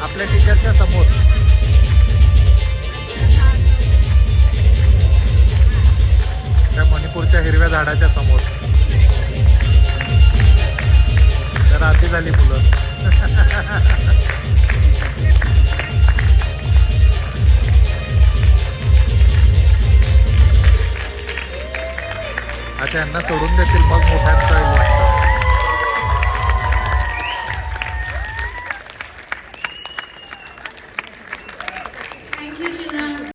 आपल्या टीचरच्या समोर. त्या मणिपूरच्या हिरव्या झाडाच्या समोर. तर आती झाली मुलं. आता यांना सोडून देतील मग मोठ्यांचा होईल.